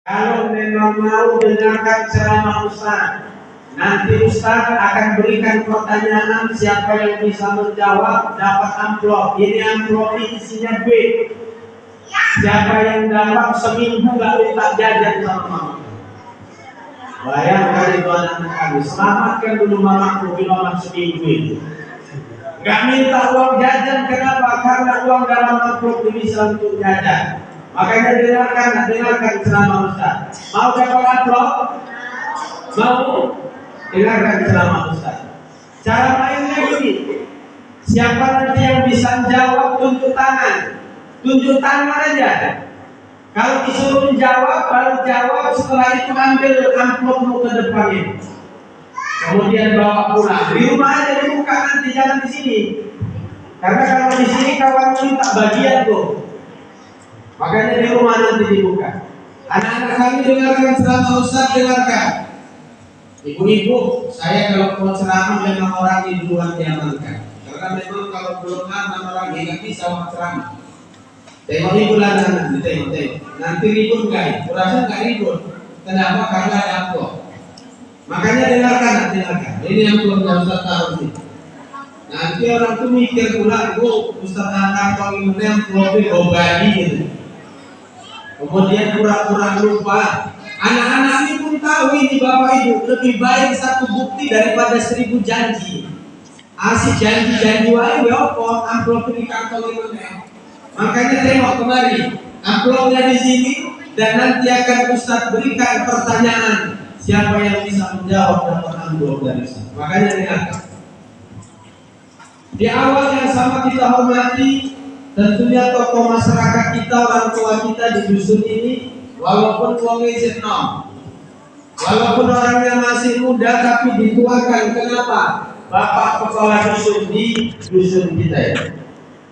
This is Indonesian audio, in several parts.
Kalau memang mau dengarkan ceramah Ustaz, nanti Ustaz akan berikan pertanyaan, siapa yang bisa menjawab dapat amplop. Ini amplop isinya B. Siapa yang dapat seminggu gak minta jajan sama mama. Bayangkan itu anak-anak kami, selamatkan dulu mamaku di nomor seminggu itu. Gak minta uang jajan, kenapa? Karena uang dalam amplop itu bisa untuk jajan. Makanya dengarkan ceramah Ustaz. Mau dapat amplop? Mau? Dengarkan ceramah Ustaz. Cara mainnya ini, siapa nanti yang bisa jawab tunjuk tangan. Tunjuk tangan aja. Kalau disuruh jawab, baru jawab. Setelah itu ambil amplopmu ke depan ini. Kemudian bawa pulang. Di rumah aja dibuka, nanti jangan di sini. Karena kalau di sini kawan minta bagian tuh. Makanya di rumah nanti dibuka. Anak-anak kami dengarkan ceramah Ustaz, dengarkan. Ibu-ibu, saya kalau mau ceramah memang orang di duluan diamankan. Karena memang kalau belum aman orang nggak bisa mau ceramah. Tengok ibu lah nanti, tengok. Nanti ribut guys, kurasa nggak ribut. Kenapa? Karena ada amplop. Makanya dengarkan. Ini yang belum Ustaz taruh sini. Nanti orang tuh mikir pula, Ustaz kantong ini amplopnya obadi gitu. Kemudian pura-pura lupa. Anak-anak ini pun tahu ini Bapak Ibu, lebih baik satu bukti daripada 1000 janji. Asik janji-janji wae opo amplop di kantong ini. Makanya tengok kemari, amplopnya di sini dan nanti akan Ustaz berikan pertanyaan. Siapa yang bisa menjawab dapat amplop dari Ustaz. Makanya dengarkan. Di awal yang sama kita hormati tentunya tokoh masyarakat kita, orang tua kita di dusun ini, walaupun wongnya nom, walaupun orangnya masih muda tapi dituakan. Kenapa? Bapak kepala dusun di dusun kita ya.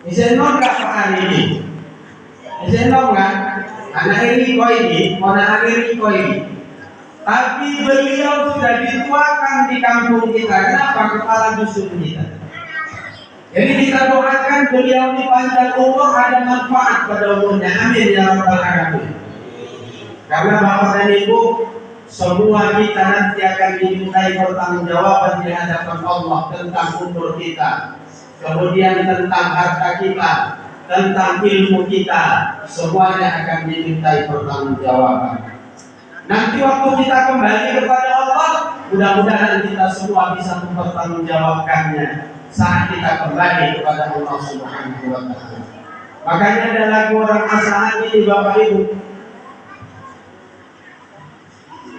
Isenom gak Pak hari ini? Isenom kan? Anak ini kok ini, anak ini kok ini. Tapi beliau sudah dituakan di kampung kita. Kenapa? Kepala dusun kita. Jadi kita doakan beliau di panjang umur, ada manfaat pada umurnya. Amin ya rabbal alamin. Karena Bapak dan Ibu, semua kita nanti akan dimintai pertanggungjawaban di hadapan Allah tentang umur kita, kemudian tentang harta kita, tentang ilmu kita, semuanya akan dimintai pertanggungjawaban. Nanti waktu kita kembali kepada Allah, mudah-mudahan kita semua bisa mempertanggungjawabkannya saat kita kembali kepada Allah Subhanahu wa Ta'ala. Makanya ada lagu orang Asahan ini Bapak Ibu.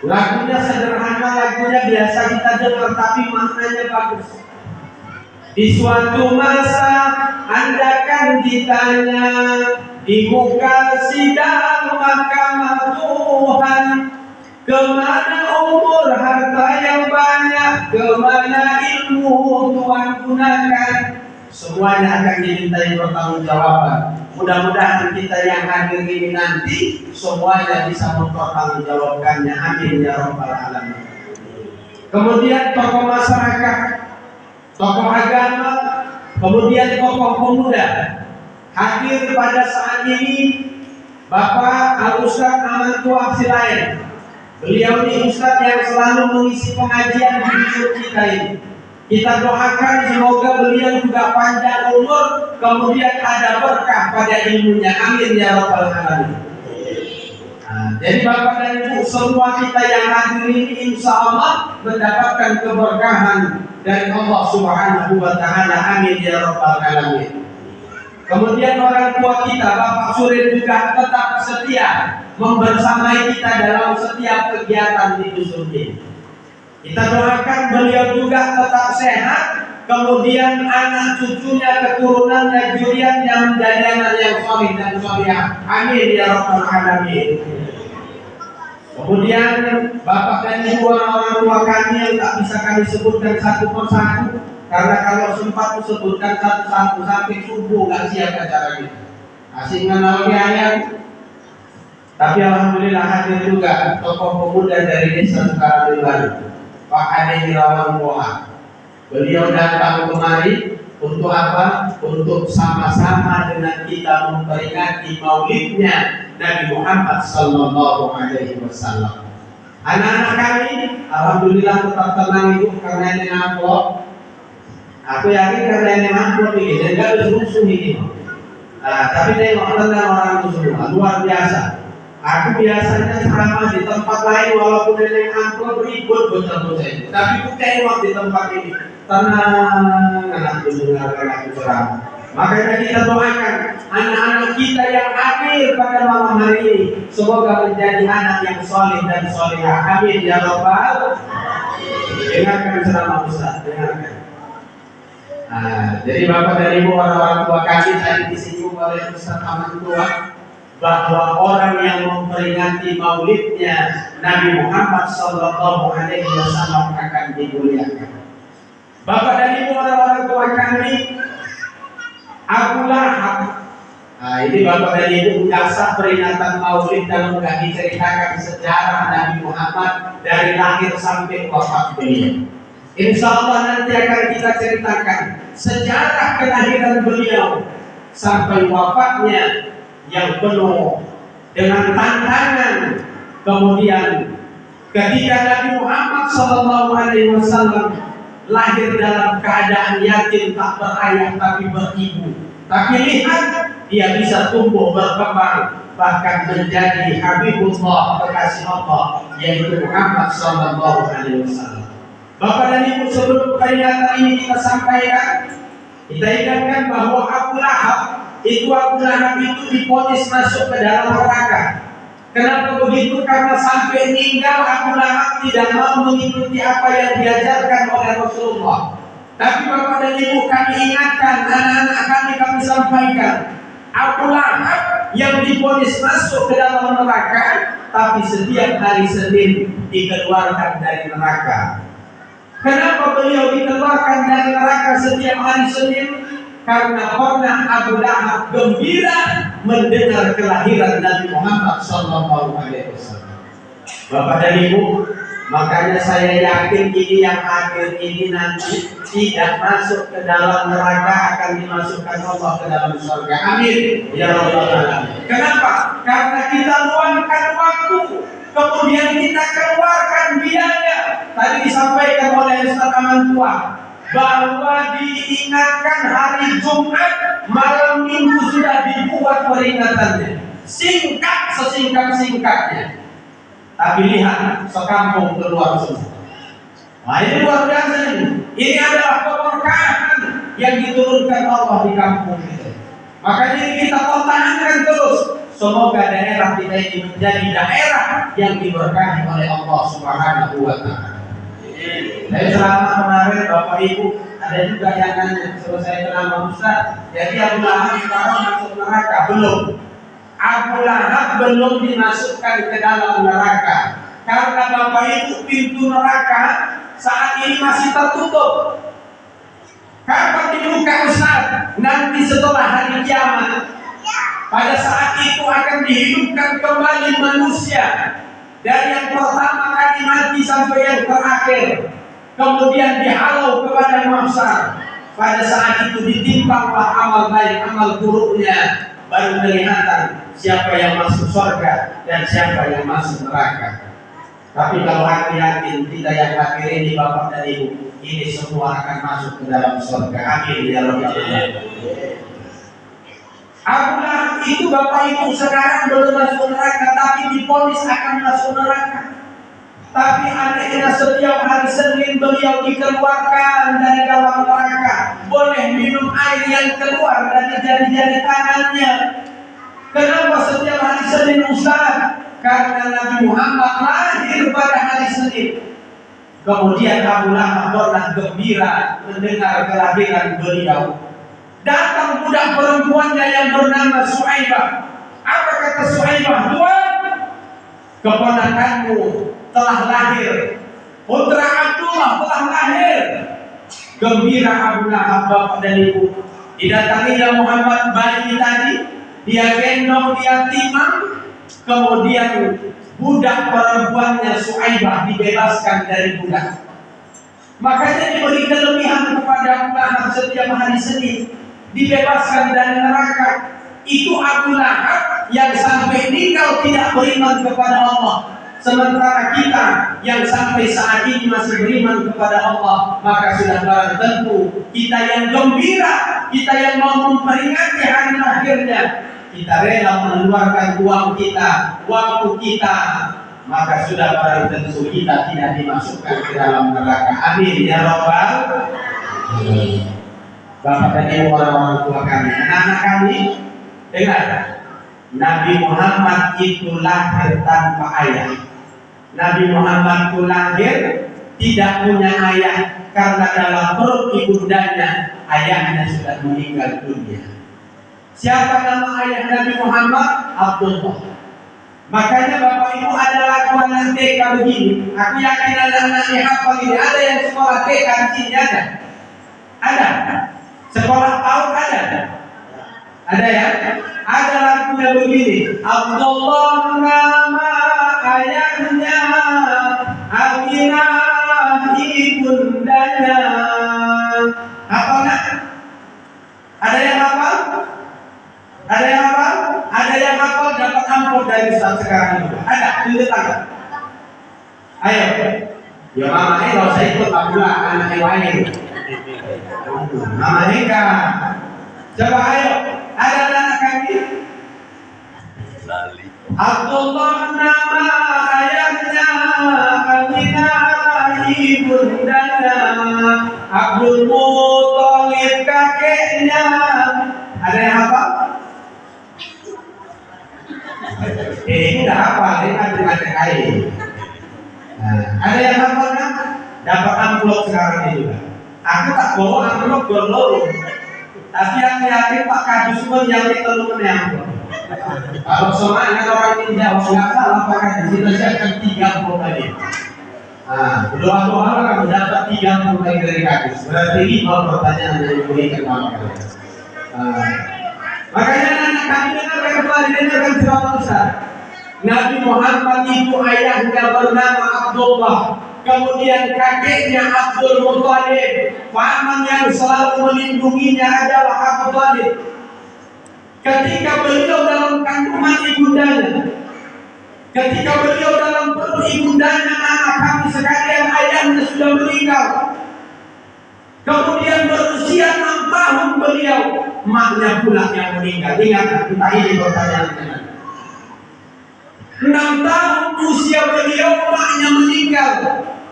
Lagunya sederhana, lagunya biasa kita dengar, tapi maknanya bagus. Di suatu masa Anda kan ditanya di muka sidang mahkamah Tuhan, kemana umur harta yang banyak, kemana ilmu Tuhan gunakan. Semuanya akan dimintai pertanggungjawaban. Mudah-mudahan kita yang hadir ini nanti semuanya bisa mempertanggungjawabkannya. Amin ya rabbal alamin. Kemudian tokoh masyarakat, tokoh agama, kemudian tokoh pemuda hadir pada saat ini. Bapak Al-Ustaz Amantu Absilain, beliau ini Ustaz yang selalu mengisi pengajian di dusun kita ini. Kita doakan semoga beliau juga panjang umur, kemudian ada berkah pada ilmunya. Amin ya rabbal alamin. Jadi Bapak dan Ibu, semua kita yang hadir ini insya Allah mendapatkan keberkahan dari Allah Subhanahu wa Ta'ala. Amin ya rabbal alamin. Kemudian orang tua kita, Bapak Surin juga tetap setia membersamai kita dalam setiap kegiatan di dusun ini. Kita doakan beliau juga tetap sehat, kemudian anak cucunya, keturunannya, jurian yang menjadi anak yang soleh dan solehah. Amin ya rabbal alamin. Kemudian Bapak dan Ibu, orang tua kami yang tak bisa kami sebutkan satu persatu, karena kalau sempat disebutkan satu-satu sampai subuh nggak siap acara kita. Asing mengenal ayat. Tapi alhamdulillah hadir juga tokoh pemuda dari Desa Sukarame Baru, Pak Ade Irawan Moa. Beliau datang kemari untuk apa? Untuk sama-sama dengan kita memperingati maulidnya Nabi Muhammad Sallallahu Alaihi Wasallam. Anak-anak kami, alhamdulillah tetap tenang ibu karena ini amplop. Aku yakin karena ini amplop ini dan gak ada musuh ini. Tapi tengok tenang orang itu semua, luar biasa. Aku biasanya ceramah di tempat lain walaupun ini amplop ribut bocah-bocah itu. Tapi aku tengok di tempat ini tenang, anak mendengarkan aku ceramah. Makanya kita doakan anak-anak kita yang hadir pada malam hari ini semoga menjadi anak yang soleh dan solehah. Amin ya rabbal. Dengarkan ceramah Ustaz, dengarkan. Jadi Bapak dan Ibu orang tua kami tadi disinggung oleh Ustaz Aman Tua bahwa orang yang memperingati maulidnya Nabi Muhammad Sallallahu Alaihi Wasallam akan dimuliakan. Bapak dan Ibu orang tua kami, Abu Lahab. Ini Bapak dan Ibu jasa peringatan maulid dalam nggak diceritakan sejarah Nabi Muhammad dari lahir sampai wafat beliau. Insya Allah nanti akan kita ceritakan sejarah kelahiran beliau sampai wafatnya yang penuh dengan tantangan. Kemudian ketika Nabi Muhammad SAW lahir dalam keadaan yatim tak berayah tapi beribu, tapi lihat dia bisa tumbuh berkembang bahkan menjadi Habibullah kekasih Allah yaitu Muhammad SAW. Bapak dan Ibu, sebelum peringatan ini kita sampaikan, kita ingatkan bahwa Abu Lahab itu divonis masuk ke dalam neraka. Kenapa begitu? Karena sampai meninggal Abu Lahab tidak mau mengikuti apa yang diajarkan oleh Rasulullah. Tapi Bapak dan Ibu, kami ingatkan, anak-anak kami sampaikan, Abu Lahab yang divonis masuk ke dalam neraka, tapi setiap hari Senin dikeluarkan dari neraka. Kenapa beliau dikeluarkan dari neraka setiap hari Senin? Karena pernah Abu Lahab gembira mendengar kelahiran Nabi Muhammad Sallallahu Alaihi Wasallam. Bapak dan Ibu, makanya saya yakin ini yang akhir ini nanti tidak masuk ke dalam neraka, akan dimasukkan Allah ke dalam surga. Amin ya rabbal alamin. Kenapa? Karena kita luangkan waktu, kemudian kita keluarkan biaya. Tadi disampaikan oleh Ustaz Aman Tua bahwa diingatkan hari Jumat, malam Minggu sudah dibuat peringatannya. Singkat sesingkat-singkatnya. Tapi lihat, sekampung keluar semua. Nah ini luar biasa ini. Ini adalah keberkahan yang diturunkan Allah di kampung itu. Makanya kita pertahankan terus. Semoga daerah kita ini menjadi daerah yang diberkahi oleh Allah Subhanahu wa Ta'ala. Saya selama kemarin Bapak Ibu ada juga yang nanya, suruh saya kenal Ustaz. Jadi Abu Lahab sekarang masuk neraka? Belum. Abu Lahab belum dimasukkan ke dalam neraka karena Bapak Ibu pintu neraka saat ini masih tertutup. Kapan dibuka Ustaz? Nanti setelah hari kiamat. Pada saat itu akan dihidupkan kembali manusia dari yang pertama kali mati sampai yang terakhir, kemudian dihalau kepada mahsyar. Pada saat itu ditimbanglah amal baik amal buruknya, baru kelihatan siapa yang masuk surga dan siapa yang masuk neraka. Tapi kalau hati-hati kita yang akhir ini Bapak dan Ibu, ini semua akan masuk ke dalam surga. Amin ya rabbal alamin. Abu Lahab itu Bapak Ibu sekarang belum masuk neraka, tapi divonis akan masuk neraka. Tapi anehnya setiap hari Senin beliau dikeluarkan dari dalam neraka. Boleh minum air yang keluar dari jari-jari tangannya. Kenapa setiap hari Senin Ustaz? Karena Nabi Muhammad lahir pada hari Senin. Kemudian Abu Lahab pernah gembira mendengar kelahiran beliau. Datang budak perempuannya yang bernama Suhaibah. Apa kata Suhaibah? Tuan, keponakanmu telah lahir. Putra Abdullah telah lahir. Gembira Abu Lahab Bapak dan Ibu. Didatanginya Muhammad bayi tadi. Dia gendong, dia timang. Kemudian budak perempuannya Suhaibah dibebaskan dari budak. Makanya diberi kelebihan kepada Abu Lahab setiap hari Senin. Dibebaskan dari neraka. Itu Abu Lahab yang sampai meninggal tidak beriman kepada Allah, sementara kita yang sampai saat ini masih beriman kepada Allah, maka sudah barang tentu kita yang gembira, kita yang mau memperingati hari akhirnya, kita rela mengeluarkan uang kita, waktu kita, maka sudah barang tentu kita tidak dimasukkan ke dalam neraka. Amin ya Rabbal alamin. Bapak dan Ibu, orang-orang tua kami, anak-anak kami, dengar, Nabi Muhammad itu lahir tanpa ayah. Nabi Muhammad itu lahir tidak punya ayah karena dalam perut ibundanya ayahnya sudah meninggal dunia. Siapa nama ayah Nabi Muhammad? Abdullah. Makanya Bapak Ibu ada lagu anak TK begini. Aku yakin anak-anaknya hafal ini. Ada yang sekolah TK di sini ada? Ada. Sekolah PAUD ada? Ada ya? Ada lagunya begini. Abdullah nama ayahnya, Aminah ibundanya. Hafal nak? Ada yang hafal? Ada yang hafal? Ada yang hafal dapat amplop dari Ustaz sekarang juga. Ada? Tunjuk tangan. Ayo. Ya mama ini kalau saya ikut Abdullah anak yang lain. Mama Heka. Coba ayo. Ada anak kami? Abdullah nama ayahnya, Aminah ibundanya, Abdul Muthalib kakeknya. Ada yang hafal? Ini udah hafal, ini ada air. Ada yang hafal kan? Dapat amplop sekarang ini juga. Aku tak bawa amplop berlorong. Tapi yang yakin Pak Kadus pun yang kita lupa amplop. Kalau soalnya orang ini jawab nggak salah, Pak Kadus kita siapkan 30 tadi. Doa-doa kan dapat 30 lagi dari Kadus. Berarti 5 pertanyaan yang diberikan kepada kalian. Makanya anak kami dengarkan ceramah besar. Nabi Muhammad itu ayahnya bernama Abdullah, kemudian kakeknya Abdul Muthalib, paman yang selalu melindunginya adalah Abu Thalib. Ketika beliau dalam kandungan ibundanya, ketika beliau dalam perut ibundanya, anak kami sekalian ayahnya sudah meninggal. Kemudian berusia 6 tahun beliau, maknya pula yang meninggal. Ingat, kita ini pertanyaannya. 6 tahun usia beliau, maknya meninggal.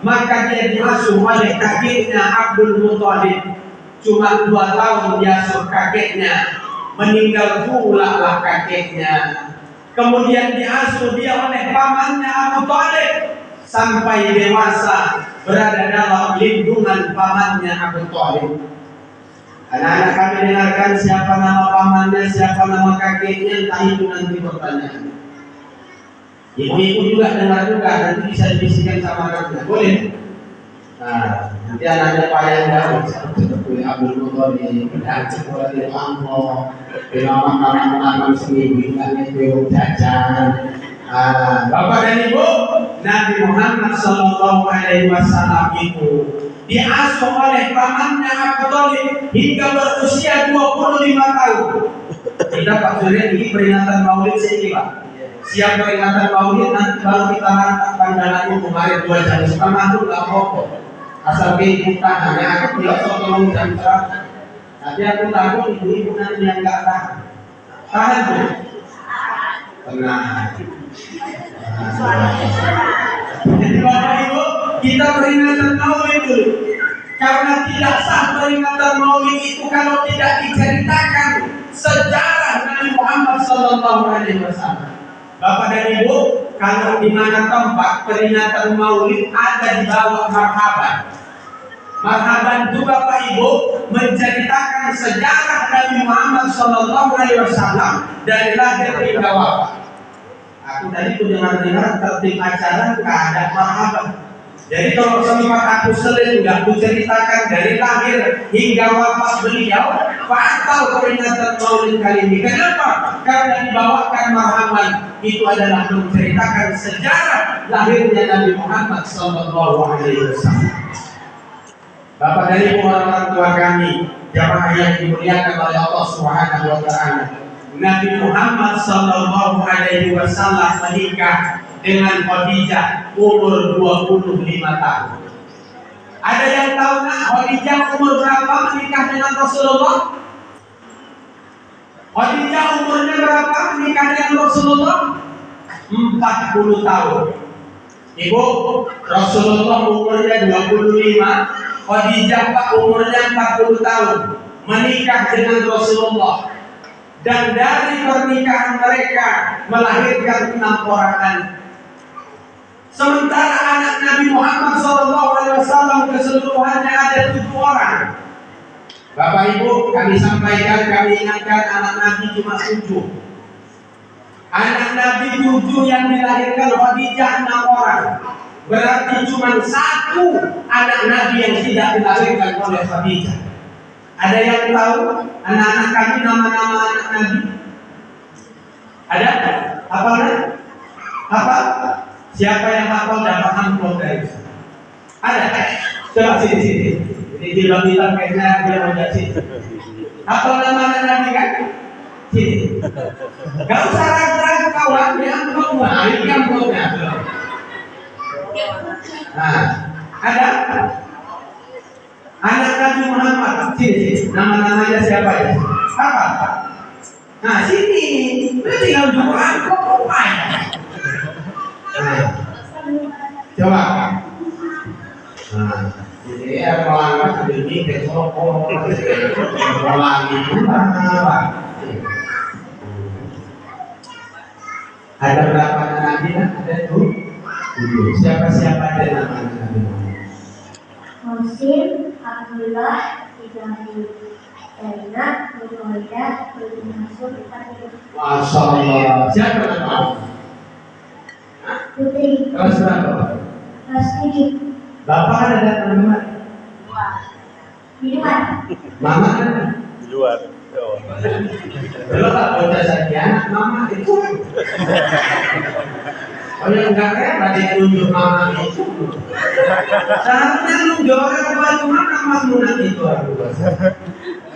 Maka dia diasuh oleh kakeknya Abdul Muthalib. Cuma 2 tahun diasuh kakeknya, meninggal pula lah kakeknya. Kemudian diasuh dia oleh pamannya Abu Thalib sampai dewasa, berada dalam lindungan pamannya Abu Thalib. Anak-anak kami dengarkan, siapa nama pamannya, siapa nama kakeknya, entah itu nanti pertanyaan. Ibu-ibu juga dengar juga, nanti bisa dibisikkan sama anaknya, boleh? Nanti anaknya payah jauh, seperti Abdul Muthalib, dan sekolah di Angkor, penama-nama seminggu, ingatnya itu jajan. Bapak dan Ibu, Nabi Muhammad SAW itu diasuh oleh pamannya Abu Thalib hingga berusia 25 tahun. Kita Pak Surya ini peringatan Maulid sini Pak. Siap peringatan Maulid, nanti baru kita angkat pandangannya kemarin 2 jam setengah itu nggak apa-apa. Asal kita hanya aku bilang tolong jam cerah. Tapi aku takut ibu-ibu nanti yang nggak tahan. Tahan Bu. Tenang. Jadi Bapak Ibu, kita peringatan Maulid dulu. Karena tidak sah peringatan Maulid itu kalau tidak diceritakan sejarah Nabi Muhammad SAW. Bapak dan Ibu, kalau di mana tempat peringatan Maulid ada di bawah marhaban. Marhaban itu Bapak Ibu menceritakan sejarah Nabi Muhammad SAW dari lahir hingga wafat. Aku tadi tuh dengar tertib acara nggak ada marhaban. Jadi kalau sempat aku seling nggak aku ceritakan dari lahir hingga wafat beliau, fatal peringatan Maulid kali ini. Kenapa? Karena dibawakan marhaban itu adalah menceritakan sejarah lahirnya Nabi Muhammad SAW. Bapak dan Ibu, orang tua kami, jamaah yang dimuliakan oleh Allah Subhanahu wa Ta'ala. Nabi Muhammad Sallallahu Alaihi Wasallam menikah dengan Khadijah umur 25 tahun. Ada yang tahu nggak Khadijah umur berapa menikah dengan Rasulullah? Khadijah umurnya berapa menikah dengan Rasulullah? 40 tahun. Ibu, Rasulullah umurnya 25, Khadijah umurnya 40 tahun menikah dengan Rasulullah. Dan dari pernikahan mereka melahirkan 6 orang anak. Sementara anak Nabi Muhammad SAW keseluruhannya ada 7 orang. Bapak Ibu, kami sampaikan, kami ingatkan anak Nabi cuma 7. Anak Nabi 7 yang dilahirkan Khadijah 6 orang. Berarti cuma 1 anak Nabi yang tidak dilahirkan oleh Khadijah. Ada yang tahu anak-anak kami nama-nama anak Nabi? Ada? Apa? Apa? Siapa yang hafal dapat amplop dari itu? Ada? Coba sini. Ini jilbab hitam kayaknya dia mau jadi. Hafal nama anak Nabi kan? Sini. Gak usah ragu-ragu kawan, dia amplop mah, ini amplopnya. Nah, ada? Anak Nabi Muhammad, sini. Nama-namanya siapa ya? Apa? Nah, sini. Ini tinggal 2 amplop aja. Nah, coba. Nah, jadi pelangi ini besok pelangi apa? Ada berapa nabi? Ada 7. Siapa-siapa ada nama Nabi Muhammad? Musim, Abdullah, Ibrahim, Zainab, Muhammad, Masuk, Masya Allah. Siapa nama? Putri. Kelas berapa? Kelas 7. Bapak ada nama? Di luar. Mama? Di luar. Kalau tak bocah saja anak mama itu. Kalau yang enggak kaya berarti tunjuk mama itu. Seharusnya lu jorok baju mana kamu nanti itu aku.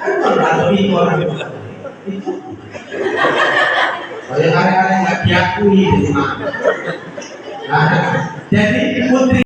Kalau itu orang itu. Kalau yang ada-ada nggak diakui di mana. Nah, jadi putri